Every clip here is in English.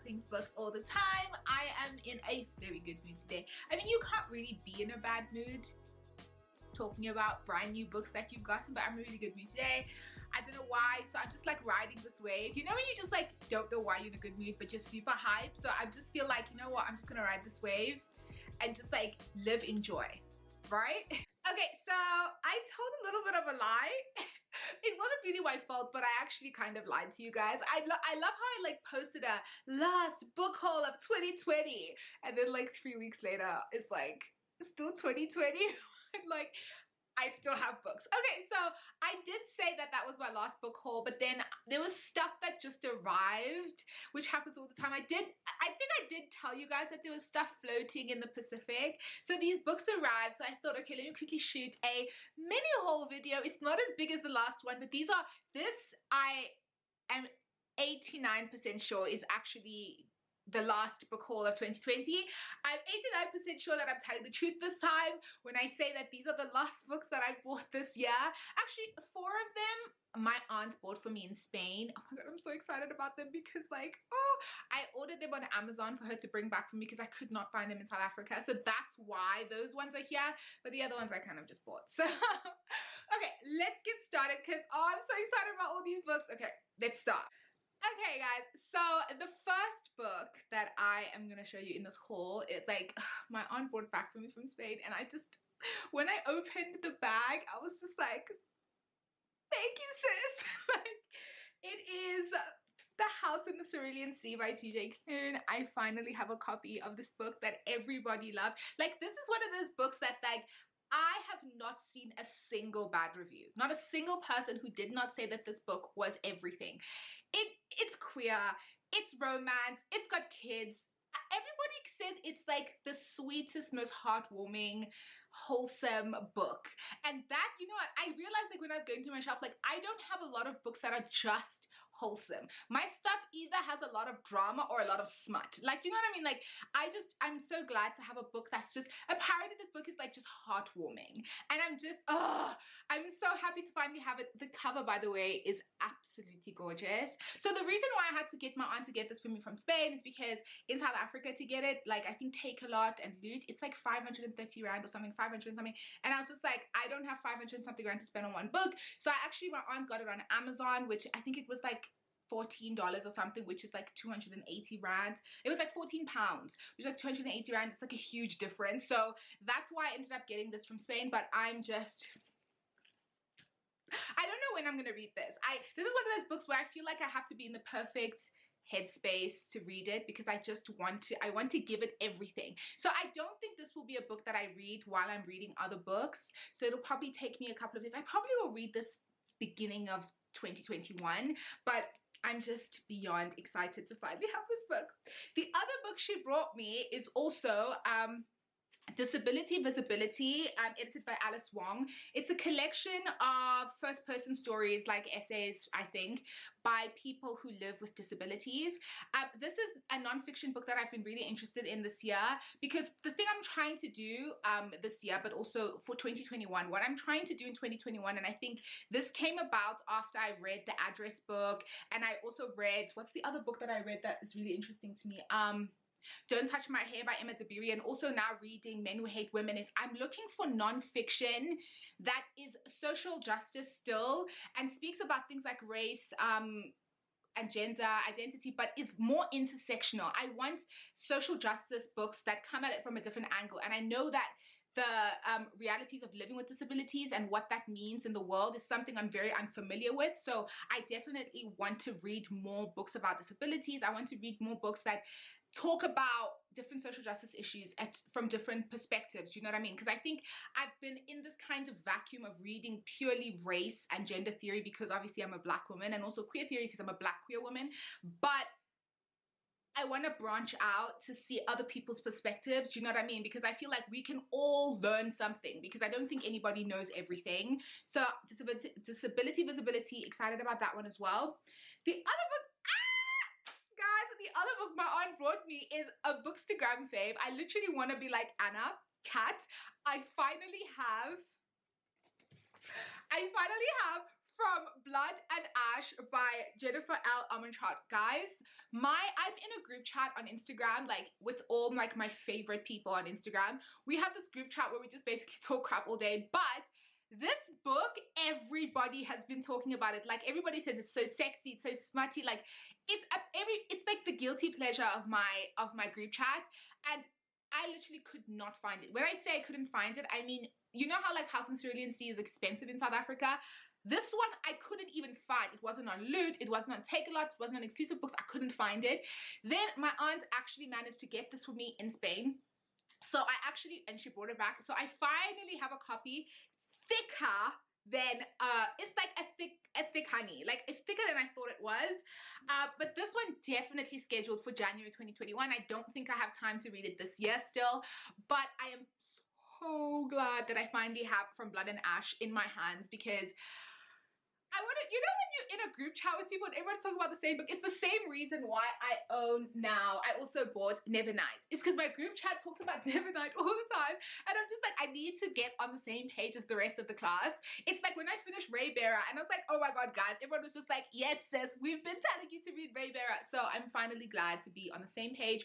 things books all the time. I am in a very good mood today. I mean, you can't really be in a bad mood talking about brand new books that you've gotten, but I'm in a really good mood today. I don't know why, so I'm just like riding this wave. You know when you just like don't know why you're in a good mood but you're super hyped? So I just feel like, you know what, I'm just gonna ride this wave and just like live in joy, right? Okay, so I told a little bit of a lie. It wasn't really my fault, but I actually kind of lied to you guys. I love how I like posted a last book haul of 2020 and then like 3 weeks later it's like still 2020. Like I still have books. Okay, so I did say that that was my last book haul, but then there was stuff that just arrived, which happens all the time. I think I did tell you guys that there was stuff floating in the Pacific. So these books arrived, so I thought, okay, let me quickly shoot a mini haul video. It's not as big as the last one, but this I am 89% sure is actually the last book haul of 2020. I'm 89% sure that I'm telling the truth this time when I say that these are the last books that I bought this year. Actually, 4 of them my aunt bought for me in Spain. Oh my god, I'm so excited about them because like, oh, I ordered them on Amazon for her to bring back for me because I could not find them in South Africa. So that's why those ones are here, but the other ones I kind of just bought. So okay, let's get started because I'm so excited about all these books. Okay, let's start. Okay guys, so the first book that I am gonna show you in this haul is like my aunt brought it back for me from Spain, and I just, when I opened the bag, I was just like, thank you sis. Like, it is The House in the Cerulean Sea by TJ Klune. I finally have a copy of this book that everybody loved. Like, this is one of those books that like I have not seen a single bad review. Not a single person who did not say that this book was everything. It's queer, it's romance, it's got kids. Everybody says it's like the sweetest, most heartwarming, wholesome book. And that, you know what, I realized like when I was going through my shelf, like I don't have a lot of books that are just wholesome. My stuff either has a lot of drama or a lot of smut. Like, you know what I mean? Like, I'm so glad to have a book that's just, apparently this book is like just heartwarming. And I'm just, I'm so happy to finally have it. The cover, by the way, is absolutely gorgeous. So the reason why I had to get my aunt to get this for me from Spain is because in South Africa to get it, like I think Take a Lot and Loot, it's like 530 Rand or something, 500 and something. And I was just like, I don't have 500 and something Rand to spend on one book. So my aunt got it on Amazon, which I think it was like $14 or something, which is like 280 Rand. It was like 14 pounds, which is like 280 Rand. It's like a huge difference. So that's why I ended up getting this from Spain. But I'm just, I don't know when I'm gonna read this. This is one of those books where I feel like I have to be in the perfect headspace to read it because I want to give it everything. So I don't think this will be a book that I read while I'm reading other books. So it'll probably take me a couple of days. I probably will read this beginning of 2021, but I'm just beyond excited to finally have this book. The other book she brought me is also Disability Visibility, edited by Alice Wong. It's a collection of first-person stories, like essays, I think, by people who live with disabilities. This is a non-fiction book that I've been really interested in this year because the thing I'm trying to do this year, but also for 2021, what I'm trying to do in 2021, and I think this came about after I read the Address book, and I also read, what's the other book that I read that is really interesting to me? Don't Touch My Hair by Emma Dabiri, and also now reading Men Who Hate Women, is I'm looking for non-fiction that is social justice still and speaks about things like race and gender identity, but is more intersectional. I want social justice books that come at it from a different angle, and I know that the realities of living with disabilities and what that means in the world is something I'm very unfamiliar with. So I definitely want to read more books about disabilities. I want to read more books that talk about different social justice issues from different perspectives, you know what I mean? Because I think I've been in this kind of vacuum of reading purely race and gender theory because obviously I'm a black woman, and also queer theory because I'm a black queer woman. But I want to branch out to see other people's perspectives, you know what I mean? Because I feel like we can all learn something, because I don't think anybody knows everything. So Disability Visibility, excited about that one as well. The other book, guys, the other book my aunt brought me is a Bookstagram fave. I literally want to be like Anna Cat. I finally have From Blood and Ash by Jennifer L. Armentrout. Guys, I'm in a group chat on Instagram, like with all like my favorite people on Instagram. We have this group chat where we just basically talk crap all day, but this book, everybody has been talking about it. Like everybody says it's so sexy, it's so smutty. Like it's like the guilty pleasure of my group chat, and I literally could not find it. When I say I couldn't find it, I mean, you know how like House and Cerulean Sea is expensive in South Africa? This one I couldn't even find. It wasn't on Loot, it wasn't on Take-A-Lot, it wasn't on Exclusive Books. I couldn't find it. Then my aunt actually managed to get this for me in Spain. So and she brought it back. So I finally have a copy. Thicker than it's like a thick honey, like it's thicker than I thought it was, but this one definitely scheduled for January 2021. I don't think I have time to read it this year still, but I am so glad that I finally have From Blood and Ash in my hands, because I want to, you know, when you're in a group chat with people and everyone's talking about the same book, it's the same reason why I own now. I also bought Nevernight. It's because my group chat talks about Nevernight all the time, and I'm just like, I need to get on the same page as the rest of the class. It's like when I finished Raybearer, and I was like, oh my god, guys, everyone was just like, yes, sis, we've been telling you to read Raybearer. So I'm finally glad to be on the same page.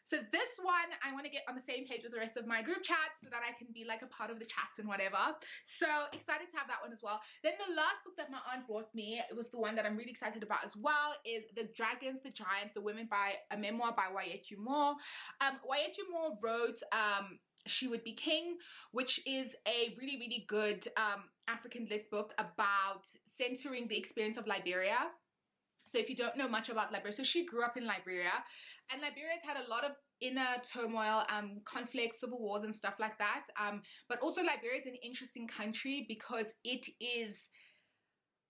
So this one, I want to get on the same page with the rest of my group chats so that I can be like a part of the chats and whatever. So excited to have that one as well. Then the last book that my aunt bought me, it was the one that I'm really excited about as well, is The Dragons, the Giant, the Women, by a memoir by Wayethu Moore. Wayethu Moore wrote She Would Be King, which is a really, really good African lit book about centering the experience of Liberia. So if you don't know much about Liberia, so she grew up in Liberia, and Liberia's had a lot of inner turmoil, conflicts, civil wars and stuff like that. But also Liberia is an interesting country because it is,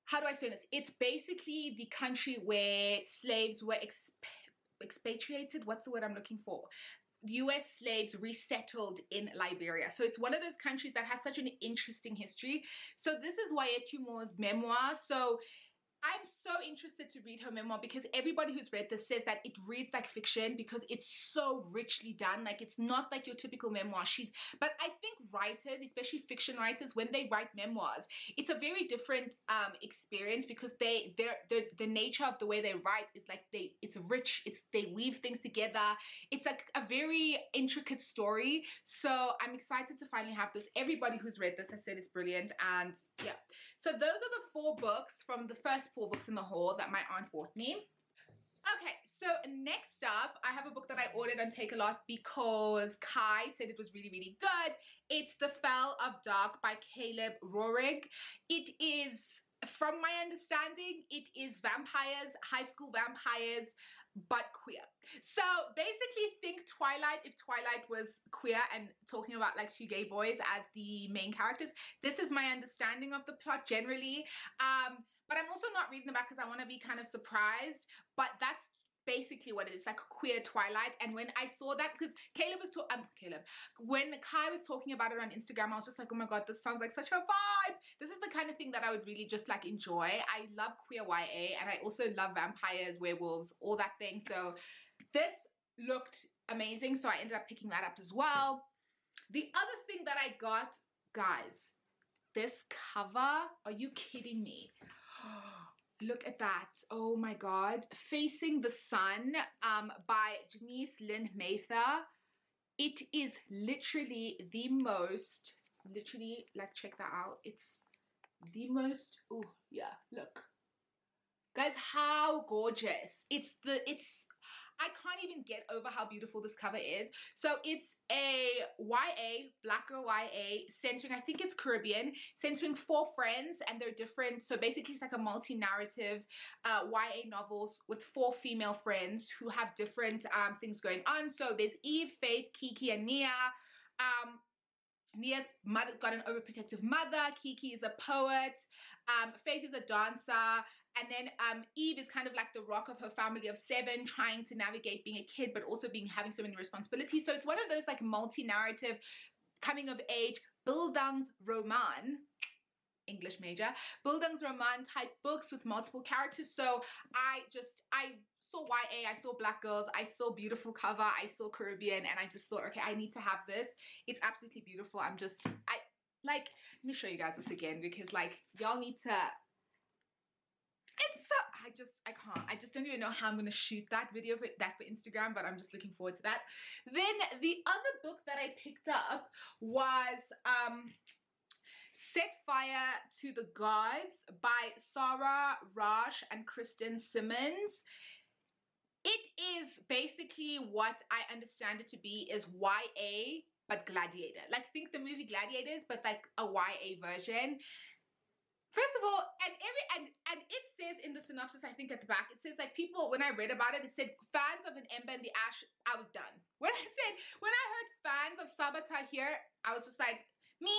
how do I explain this? It's basically the country where slaves were expatriated. What's the word I'm looking for? US slaves resettled in Liberia. So it's one of those countries that has such an interesting history. So this is Wayethu Moore's memoir. So I'm so interested to read her memoir because everybody who's read this says that it reads like fiction because it's so richly done. Like, it's not like your typical memoir. But I think writers, especially fiction writers, when they write memoirs, it's a very different experience because the nature of the way they write is like it's rich. They weave things together. It's like a very intricate story. So I'm excited to finally have this. Everybody who's read this has said it's brilliant, and yeah. So those are the 4 books from the first 4 books in the haul that my aunt bought me. Okay, so next up, I have a book that I ordered on Take-A-Lot because Kai said it was really, really good. It's The Fell of Dark by Caleb Roehrig. It is, from my understanding, it is vampires, high school vampires, but queer. So basically think Twilight if Twilight was queer and talking about like 2 gay boys as the main characters. This is my understanding of the plot generally. But I'm also not reading the back because I want to be kind of surprised. But that's basically what it is, like a queer Twilight. And when I saw that, because when Kai was talking about it on Instagram, I was just like, oh my god, this sounds like such a vibe. This is the kind of thing that I would really just like enjoy. I love queer YA, and I also love vampires, werewolves, all that thing. So this looked amazing, so I ended up picking that up as well. The other thing that I got, guys, this cover, are you kidding me? Look at that. Oh my god. Facing the Sun by Janice Lynn Mather. It is literally the most, like, check that out. It's the most, oh yeah, look. Guys, how gorgeous. I can't even get over how beautiful this cover is. So it's a YA, black girl YA, centering, I think it's Caribbean, centering 4 friends, and they're different. So basically it's like a multi-narrative YA novels with 4 female friends who have different things going on. So there's Eve, Faith, Kiki, and Nia. Nia's mother's got an overprotective mother. Kiki is a poet. Faith is a dancer. And then Eve is kind of like the rock of her family of 7, trying to navigate being a kid, but also having so many responsibilities. So it's one of those like multi-narrative, coming of age, Bildungsroman, English major, Bildungsroman type books with multiple characters. So I saw YA, I saw black girls, I saw beautiful cover, I saw Caribbean, and I just thought, okay, I need to have this. It's absolutely beautiful. Let me show you guys this again because like y'all need to, I can't. I just don't even know how I'm gonna shoot that video for Instagram, but I'm just looking forward to that. Then the other book that I picked up was Set Fire to the Gods by Sarah Raj and Kristen Simmons. It is basically what I understand it to be is YA but Gladiator. Like, think the movie Gladiators, but like a YA version. First of all, and it says in the synopsis, I think at the back, it says like people, when I read about it, it said fans of An Ember in the Ash, I was done. When I heard fans of Sabotage here, I was just like, me.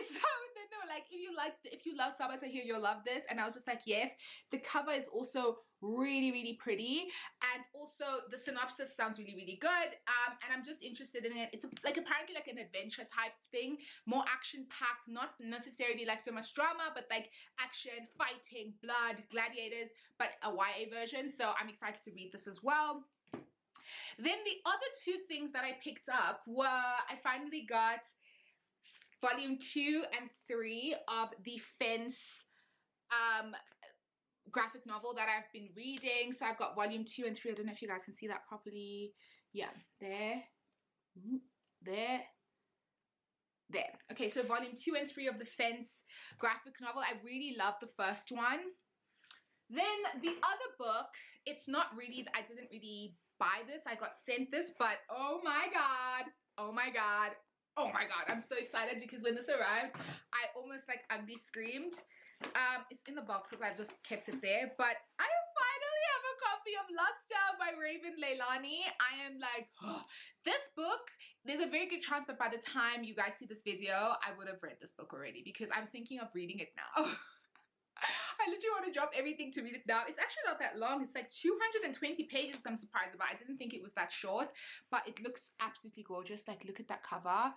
So they know, like, if you love Sabotage here, you'll love this. And I was just like, yes. The cover is also really pretty, and also the synopsis sounds really good, and I'm just interested in it. It's like apparently like an adventure type thing, more action packed, not necessarily like so much drama, but like action, fighting, blood, gladiators, but a YA version. So I'm excited to read this as well. Then the other two things that I picked up were, I finally got volume 2 and 3 of the Fence graphic novel that I've been reading. So I've got volume 2 and 3. I don't know if you guys can see that properly. Yeah, there. Okay, so volume 2 and 3 of the Fence graphic novel. I really love the first one. Then the other book, it's not really, I didn't really buy this. I got sent this, but oh my god, I'm so excited because when this arrived, I almost like ugly screamed. It's in the box because I just kept it there, but I finally have a copy of Luster by Raven Leilani. I am like, oh, this book, there's a very good chance that by the time you guys see this video, I would have read this book already because I'm thinking of reading it now. I literally want to drop everything to read it now. It's actually not that long. It's like 220 pages, which I'm surprised about. I didn't think it was that short, but it looks absolutely gorgeous. Like, look at that cover.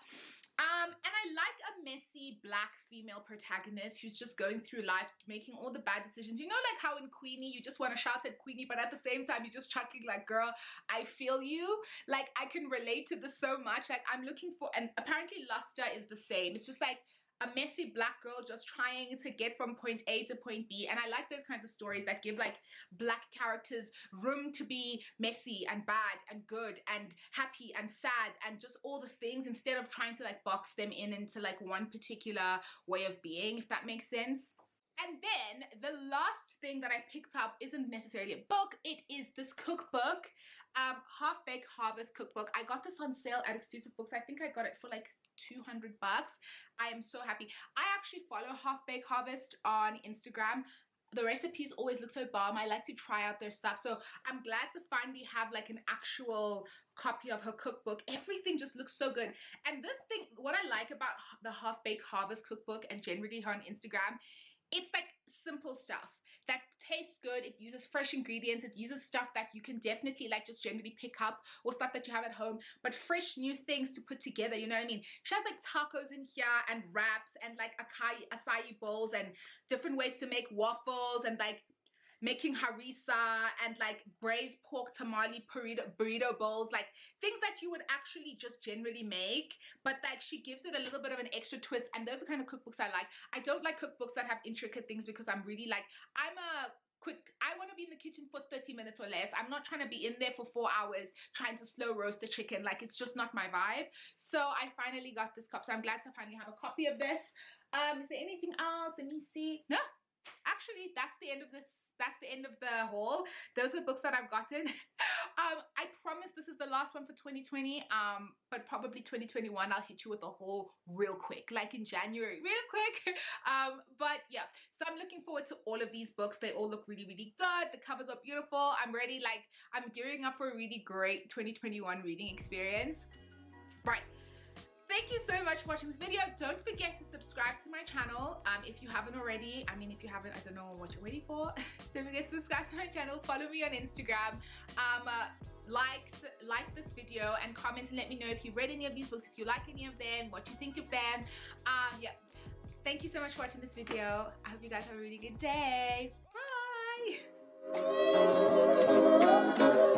And I like a messy black female protagonist who's just going through life, making all the bad decisions. You know, like how in Queenie, you just want to shout at Queenie, but at the same time, you're just chuckling like, girl, I feel you. Like, I can relate to this so much. Like, I'm looking for, and apparently Luster is the same. It's just like a messy black girl just trying to get from point A to point B. And I like those kinds of stories that give like black characters room to be messy and bad and good and happy and sad and just all the things, instead of trying to like box them in into like one particular way of being, if that makes sense. And then the last thing that I picked up isn't necessarily a book. It is this cookbook, Half Baked Harvest cookbook. I got this on sale at Exclusive Books. I think I got it for like $200. I am so happy. I actually follow Half Baked Harvest on Instagram. The recipes always look so bomb. I like to try out their stuff. So I'm glad to finally have like an actual copy of her cookbook. Everything just looks so good. And this thing, what I like about the Half Baked Harvest cookbook and generally her on Instagram, it's like simple stuff that tastes good. It uses fresh ingredients. It uses stuff that you can definitely like just generally pick up, or stuff that you have at home, but fresh new things to put together, you know what I mean? She has like tacos in here and wraps and like acai bowls and different ways to make waffles and like making harissa and like braised pork tamale burrito bowls, like things that you would actually just generally make, but like she gives it a little bit of an extra twist. And those are the kind of cookbooks I like. I don't like cookbooks that have intricate things because I'm really like, I want to be in the kitchen for 30 minutes or less. I'm not trying to be in there for 4 hours trying to slow roast the chicken. Like, it's just not my vibe. So I finally got this cup. So I'm glad to finally have a copy of this. Is there anything else? Let me see. No, actually, that's the end of this. That's the end of the haul. Those are the books that I've gotten. I promise this is the last one for 2020, but probably 2021 I'll hit you with a haul real quick, like in January, real quick. But yeah, so I'm looking forward to all of these books. They all look really good. The covers are beautiful. I'm ready, like I'm gearing up for a really great 2021 reading experience. Right. Thank you so much for watching this video. Don't forget to subscribe to my channel if you haven't already. I mean, if you haven't, I don't know what you're waiting for. Don't forget to subscribe to my channel. Follow me on Instagram. Like this video and comment and let me know if you read any of these books, if you like any of them, what you think of them. Yeah. Thank you so much for watching this video. I hope you guys have a really good day. Bye.